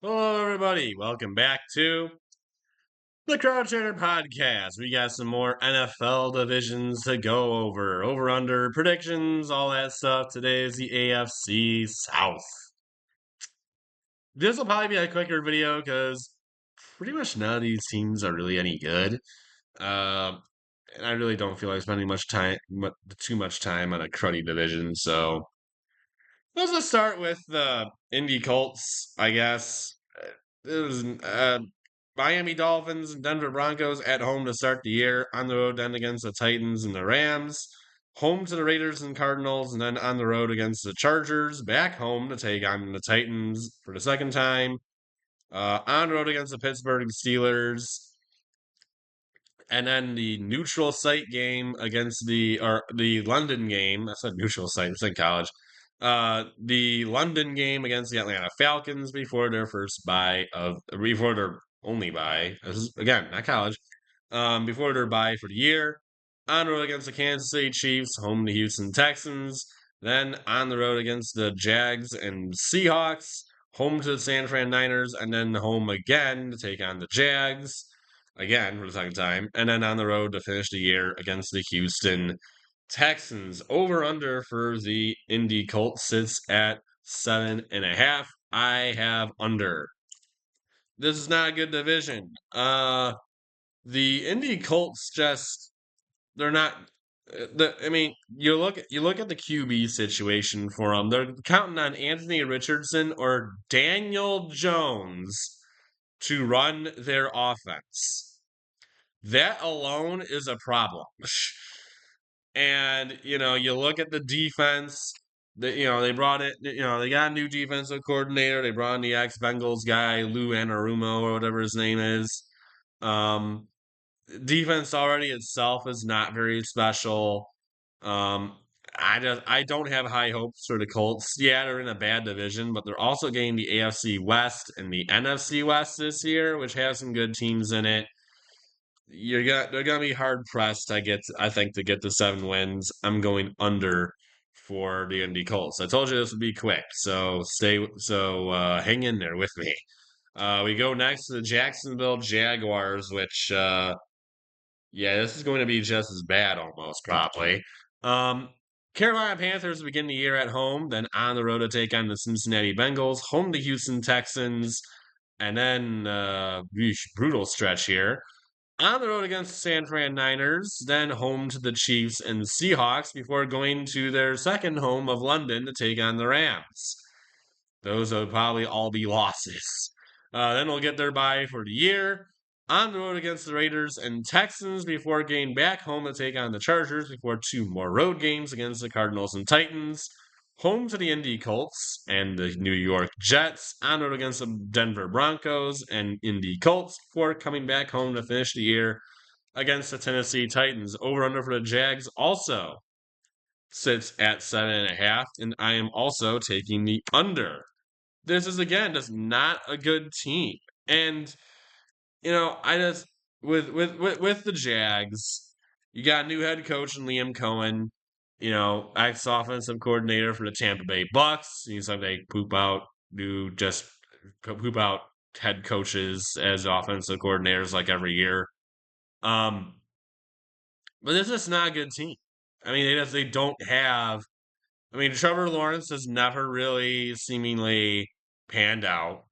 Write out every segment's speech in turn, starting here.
Hello, everybody. Welcome back to the Crowd Trainer Podcast. We got some more NFL divisions to go over under predictions, all that stuff. Today is the AFC South. This will probably be a quicker video because pretty much none of these teams are really any good. Uh, and I really don't feel like spending too much time on a cruddy division. So let's just start with the Indy Colts, I guess. It was Miami Dolphins and Denver Broncos at home to start the year, on the road then against the Titans and the Rams, home to the Raiders and Cardinals, and then on the road against the Chargers, back home to take on the Titans for the second time, on the road against the Pittsburgh Steelers, and then the neutral site game against the London game. I said neutral site, it's in college. The London game against the Atlanta Falcons before before their only bye. This is, again, not college. Before their bye for the year. On the road against the Kansas City Chiefs, home to Houston Texans. Then on the road against the Jags and Seahawks, home to the San Fran Niners, and then home again to take on the Jags again for the second time, and then on the road to finish the year against the Houston Texans. Over under for the Indy Colts sits at 7.5. I have under. This is not a good division. The Indy Colts just they're not. You look at the QB situation for them. They're counting on Anthony Richardson or Daniel Jones to run their offense. That alone is a problem. And you look at the defense. They brought it. They got a new defensive coordinator. They brought in the ex Bengals guy Lou Anarumo or whatever his name is. Um, Defense already itself is not very special. Um, I don't have high hopes for the Colts. Yeah, they're in a bad division, but they're also getting the AFC West and the NFC West this year, which have some good teams in it. They're gonna be hard pressed. I think to get the 7 wins. I'm going under for the Indy Colts. I told you this would be quick, so hang in there with me. We go next to the Jacksonville Jaguars, which yeah, this is going to be just as bad almost probably. Um, Carolina Panthers begin the year at home, then on the road to take on the Cincinnati Bengals, home to Houston Texans, and then brutal stretch here on the road against the San Fran Niners, then home to the Chiefs and Seahawks before going to their second home of London to take on the Rams. Those will probably all be losses. Then they'll get their bye for the year. On the road against the Raiders and Texans before getting back home to take on the Chargers before 2 more road games against the Cardinals and Titans. Home to the Indy Colts and the New York Jets. On road against the Denver Broncos and Indy Colts before coming back home to finish the year against the Tennessee Titans. Over under for the Jags also sits at 7.5, and I am also taking the under. This is again just not a good team. And I just with the Jags, you got a new head coach in Liam Cohen, ex offensive coordinator for the Tampa Bay Bucks. Seems like they poop out head coaches as offensive coordinators like every year. Um, but this is not a good team. I mean, they don't have. I mean, Trevor Lawrence has never really seemingly panned out.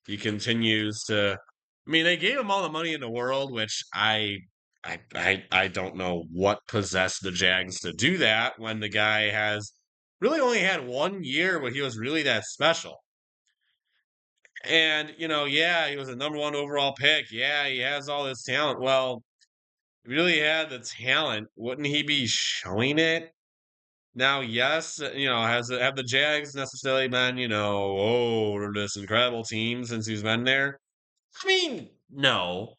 He continues to. I mean, they gave him all the money in the world, which I don't know what possessed the Jags to do that when the guy has really only had 1 year where he was really that special. And yeah, he was a number 1 overall pick. Yeah, he has all this talent. Well, if he really had the talent, wouldn't he be showing it? Now, yes, have the Jags necessarily been, this incredible team since he's been there? I mean, no,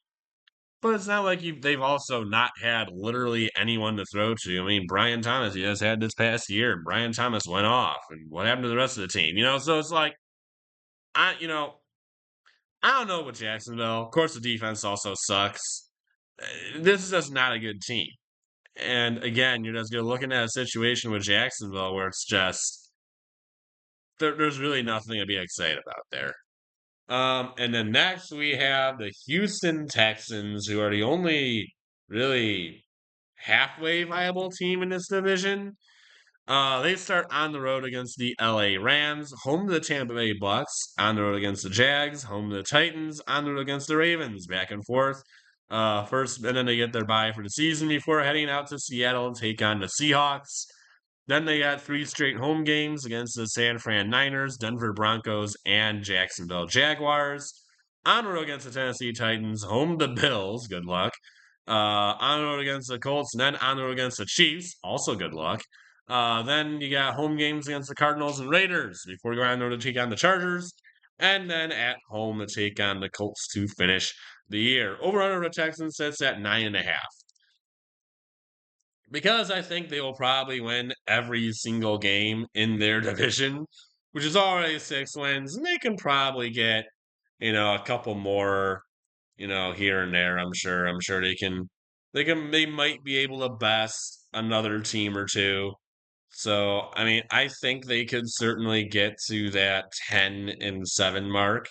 but it's not like they've also not had literally anyone to throw to. I mean, Brian Thomas, he just had this past year. Brian Thomas went off, and what happened to the rest of the team? So it's like, I, you know, I don't know with Jacksonville. Of course, the defense also sucks. This is just not a good team. And again, you're looking at a situation with Jacksonville where it's just there's really nothing to be excited about there. And then next we have the Houston Texans, who are the only really halfway viable team in this division. They start on the road against the LA Rams, home to the Tampa Bay Bucks, on the road against the Jags, home to the Titans, on the road against the Ravens, back and forth. First, and then they get their bye for the season before heading out to Seattle to take on the Seahawks. Then they got three straight home games against the San Fran Niners, Denver Broncos, and Jacksonville Jaguars. On the road against the Tennessee Titans, home to Bills, good luck. On the road against the Colts, and then on the road against the Chiefs, also good luck. Then you got home games against the Cardinals and Raiders before you go on there to take on the Chargers, and then at home to take on the Colts to finish the year. Over under the Texans sits at 9.5. Because I think they will probably win every single game in their division, which is already 6 wins, and they can probably get, a couple more, here and there. I'm sure. I'm sure they might be able to best another team or two. So, I mean, I think they could certainly get to that 10-7 mark.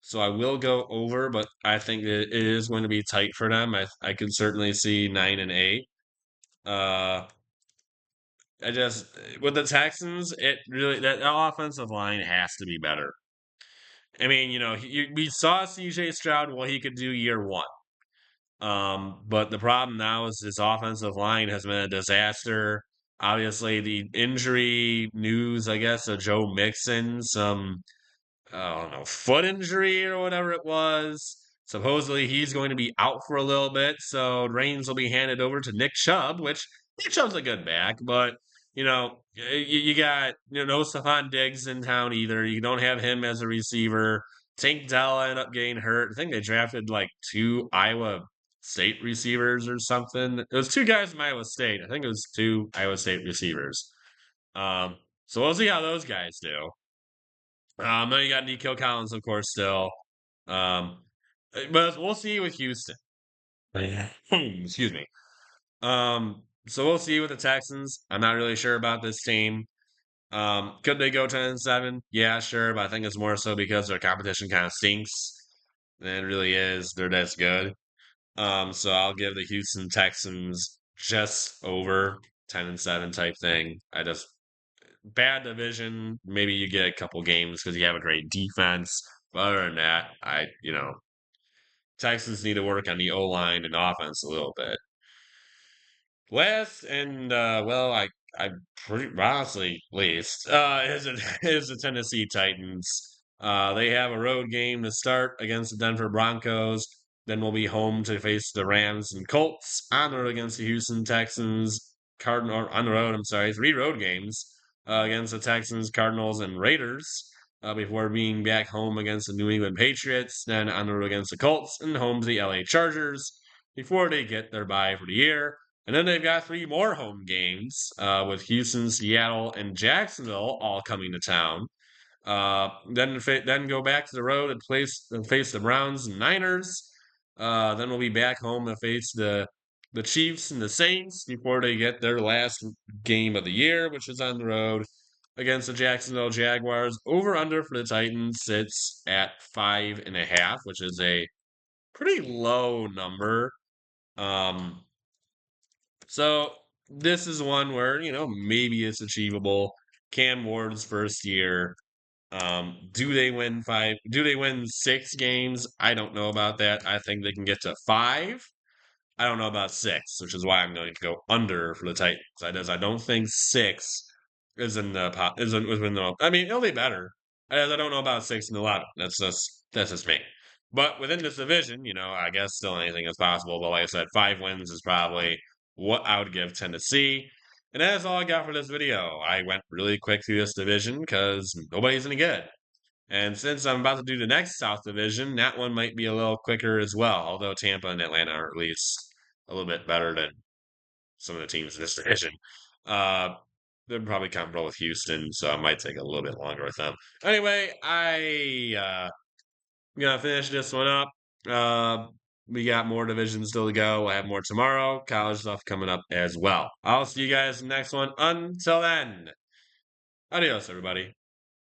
So I will go over, but I think it is going to be tight for them. I could certainly see 9-8. Uh, I just with the Texans, it really that offensive line has to be better. I mean, we saw CJ Stroud what he could do year one. But the problem now is his offensive line has been a disaster. Obviously, the injury news, I guess, of Joe Mixon, some I don't know, foot injury or whatever it was. Supposedly he's going to be out for a little bit, so reins will be handed over to Nick Chubb, which Nick Chubb's a good back, but you got no Stephon Diggs in town either. You don't have him as a receiver. Tank Dell ended up getting hurt. I think they drafted like two Iowa State receivers or something. It was two guys from Iowa State. I think it was two Iowa State receivers. So we'll see how those guys do. Then you got Nico Collins, of course, still. Um, but we'll see with Houston. Excuse me. So we'll see with the Texans. I'm not really sure about this team. Could they go 10-7? Yeah, sure, but I think it's more so because their competition kind of stinks. And it really is. They're this good. So I'll give the Houston Texans just over 10-7 type thing. I just bad division. Maybe you get a couple games because you have a great defense. But other than that, Texans need to work on the O line and offense a little bit. Last and well, I pretty honestly least is the Tennessee Titans. They have a road game to start against the Denver Broncos. Then we'll be home to face the Rams and Colts. On the road against the Houston Texans. Cardinal on the road. I'm sorry, 3 road games against the Texans, Cardinals, and Raiders. Before being back home against the New England Patriots, then on the road against the Colts, and home to the LA Chargers before they get their bye for the year. And then they've got 3 more home games with Houston, Seattle, and Jacksonville all coming to town. Then go back to the road and face the Browns and Niners. Then we'll be back home to face the Chiefs and the Saints before they get their last game of the year, which is on the road against the Jacksonville Jaguars. Over under for the Titans sits at 5.5, which is a pretty low number. So this is one where, maybe it's achievable. Cam Ward's first year. Do they win 5? Do they win 6 games? I don't know about that. I think they can get to 5. I don't know about 6, which is why I'm going to go under for the Titans. I don't think 6 is in the pot. Within the. I mean, it'll be better. I don't know about 6-11. That's just me. But within this division, I guess still anything is possible. But like I said, 5 wins is probably what I would give Tennessee. And that's all I got for this video. I went really quick through this division because nobody's any good. And since I'm about to do the next South Division, that one might be a little quicker as well. Although Tampa and Atlanta are at least a little bit better than some of the teams in this division. Uh, they're probably comparable with Houston, so it might take a little bit longer with them. Anyway, I'm gonna finish this one up. We got more divisions still to go. We'll have more tomorrow. College stuff coming up as well. I'll see you guys in the next one. Until then, adios, everybody.